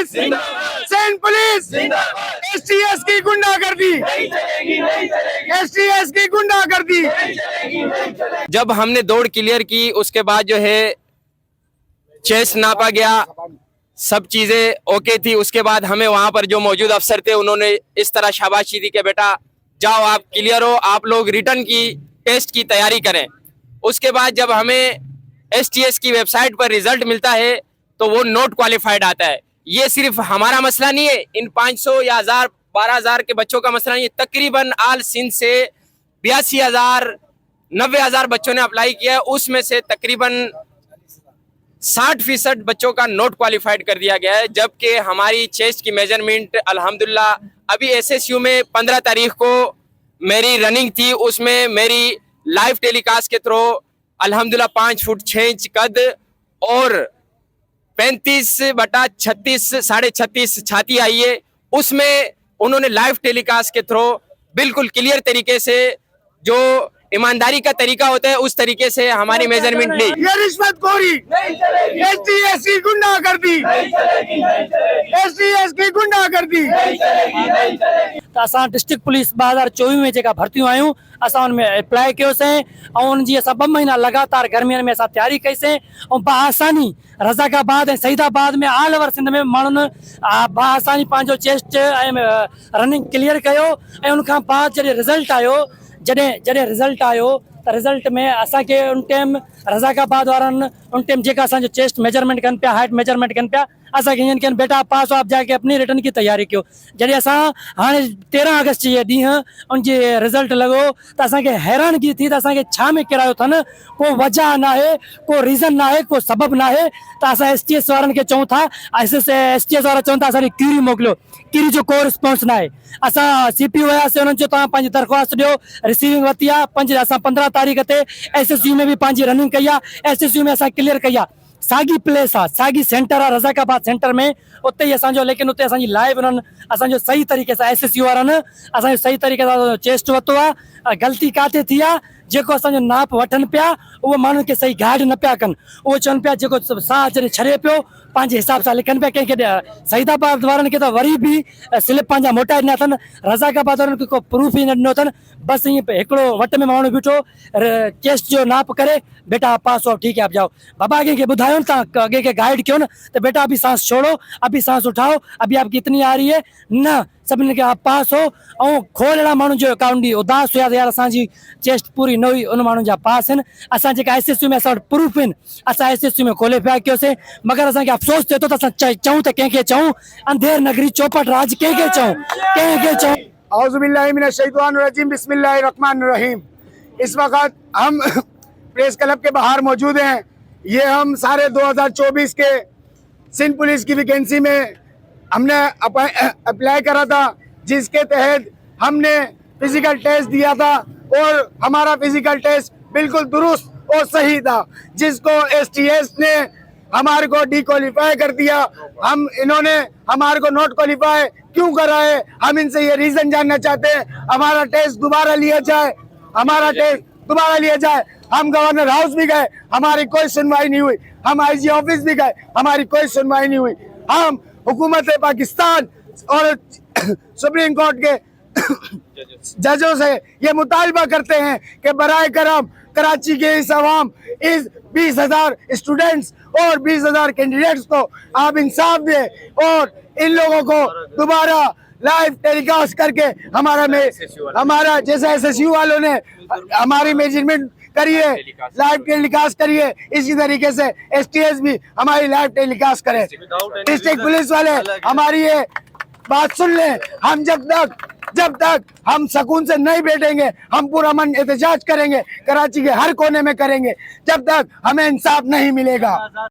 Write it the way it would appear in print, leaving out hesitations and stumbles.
Police, San police, STS की गुंडागर्दी, STS की गुंडागर्दी। जब हमने दौड़ क्लियर की उसके बाद जो है चेस्ट नापा गया, सब चीजें ओके थी। उसके बाद हमें वहां पर जो मौजूद अफसर थे उन्होंने इस तरह शाबाशी दी कि बेटा जाओ आप क्लियर हो, आप लोग रिटर्न की टेस्ट की तैयारी करें। उसके बाद जब हमें एसटीएस की वेबसाइट पर रिजल्ट मिलता है तो वो नॉट क्वालिफाइड आता है। ये सिर्फ हमारा मसला नहीं है, इन 500 या 1000 12,000 के बच्चों का मसला नहीं है। तकरीबन आल सिंध से 82,000 90,000 बच्चों ने अप्लाई किया है, उसमें से तकरीबन 60% बच्चों का नॉट क्वालिफाइड कर दिया गया है। जबकि हमारी चेस्ट की मेजरमेंट अल्हम्दुलिल्लाह अभी एसएसयू में 15 तारीख को मेरी रनिंग थी, उसमें मेरी लाइव टेलीकास्ट के थ्रू अल्हम्दुलिल्लाह 5 फुट 6 इंच कद और 35/36 36.5 छाती आई है। उसमें उन्होंने लाइव टेलीकास्ट के थ्रू बिल्कुल क्लियर तरीके से जो ईमानदारी का तरीका होता है उस तरीके से हमारी मेजरमेंट ली। ये रिश्वतखोरी, एसटीएस की गुंडागर्दी, एसटीएस की गुंडागर्दी। तो असां डिस्ट्रिक्ट पुलिस 2024 में जेका भर्तियूं आयूं असां उनमें अप्लाई कयोसीं ऐं उनजी असां 2 महीना लगातार गर्मियुनि में असां तयारी कईसीं ऐं बाआसानी रज़ाकाबाद ऐं सईदाबाद में ऑल ओवर सिंध में माण्हुनि बाआसानी पंहिंजो चेस्ट ऐं रनिंग क्लियर कयो। ऐं उनखां बाद जॾहिं रिज़ल्ट आयो त रिज़ल्ट में असांखे उन टाइम रज़ाकाबाद वारनि उन टाइम जेका असांजो चेस्ट मेजरमेंट कनि पिया, हाइट मेजरमेंट कनि पिया, असांखे हीअं कनि बेटा पास हो, आप जाके अपनी रिटर्न की तैयारी कयो। जॾहिं असां हाणे 13 अगस्त जे ॾींहुं उनजी रिज़ल्ट लॻो त असांखे हैरानगी थी त असांखे छा में किरायो अथनि, को वजह न आहे, को रीज़न न आहे, को सबबु न आहे। त असां एसटीएस वारनि खे चऊं था, एसटीएस वारा चवनि था असांजी क्यूरी मोकिलियो, क्यूरी जो को रिस्पॉन्स न आहे। असां सीपीयू वियासीं, उन्हनि चयो तव्हां पंहिंजी दरख़्वास्त ॾियो, रिसीविंग वरिती आहे। असां 15 तारीख़ ते एसएसयू में बि पंहिंजी रनिंग कई आहे, एसएसयू में असां क्लियर कई आहे। साॻी प्लेस आहे, साॻी सेंटर आहे रज़ाकाबाद सेंटर में, उते ई असांजो, लेकिन उते असांजी लाइव उन्हनि असांजो सही तरीक़े सां एसएसयू वारनि असांजो सही तरीक़े सां चेस्ट वरितो आहे। ग़लती किथे थी आहे, जेको असांजो नाप वठनि पिया उहो माण्हुनि खे सही गाइड न पिया कनि। उहो चवनि पिया जेको साह जॾहिं छॾे पियो पंहिंजे हिसाब सां लिखनि पिया। कंहिंखे सईदाबाद वारनि खे त वरी बि स्लिप पंहिंजा मोटाए ॾिना अथनि, रज़ाकाबाद वारनि खे को प्रूफ ई न ॾिनो अथनि। बसि ईअं हिकिड़ो वट में माण्हू बीठो चेस्ट जो नाप करे, बेटा पास हो, ठीक है आप जाओ। बाबा आगे के बुधायो तव्हां आगे के गाइड कयो न त बेटा अभी सांस छोड़ो, अभी सांस उठाओ, अभी आपकी इतनी आ रही है न, सभिनी खे आप पास हो। ऐं खोड़ अहिड़ा माण्हू जो अकाउंट ॾी उदास हुया यार असांजी चेस्ट पूरी न हुई, उन माण्हुनि जा पास आहिनि। असां जेका एसएसयू में असां वटि प्रूफ आहिनि, असां एसएसयू में क्वालिफाई कयोसीं। मगर असांखे अफ़सोस थिए थो त असां चऊं त कंहिंखे चऊं, अंधेर नगरी चौपट राज कंहिंखे चऊं, कंहिंखे चऊं। औज़ुबिल्लाहि मिनश्शैतानिर्रजीम, बिस्मिल्लाहिर्रहमानिर्रहीम। इस वक्त हम प्रेस क्लब के बाहर मौजूद हैं। ये हम सारे 2024 के सिंध पुलिस की वैकेंसी में हमने अप्लाई करा था, जिसके तहत हमने फिजिकल टेस्ट दिया था और हमारा फिजिकल टेस्ट बिल्कुल दुरुस्त और सही था, जिसको एसटीएस ने हमारे को डिक्वालीफाई कर दिया। इन्होंने हमारे को नॉट क्वालिफाई क्यों करा है, हम इनसे ये रीजन जानना चाहते हैं। हमारा टेस्ट दोबारा लिया जाए, हमारा टेस्ट दोबारा लिया जाए। हम गवर्नर हाउस भी गए, हमारी कोई सुनवाई नहीं हुई। हम आईजी ऑफिस भी गए, हमारी कोई सुनवाई नहीं हुई। हम हुकूमत पाकिस्तान और सुप्रीम कोर्ट के जजों से ये मुतालबा करते हैं कि बराए करम कराची के इस अवाम, इस 20,000 स्टूडेंट्स और 20,000 कैंडिडेट्स को आप इंसाफ दें और इन लोगों को दोबारा लाइव टेलीकास्ट करके हमारा जैसे एसएसयू वालों ने हमारी मेजरमेंट करिए, लाइव टेलीकास्ट करिए, इसी तरीके से एसटीएस भी हमारी लाइव टेलीकास्ट करे। डिस्ट्रिक्ट पुलिस वाले हमारी ये बात सुन लें। हम जब तक हम सुकून से नहीं बैठेंगे, हम पूरा मन एहतजाज करेंगे, कराची के हर कोने में करेंगे, जब तक हमें इंसाफ नहीं मिलेगा।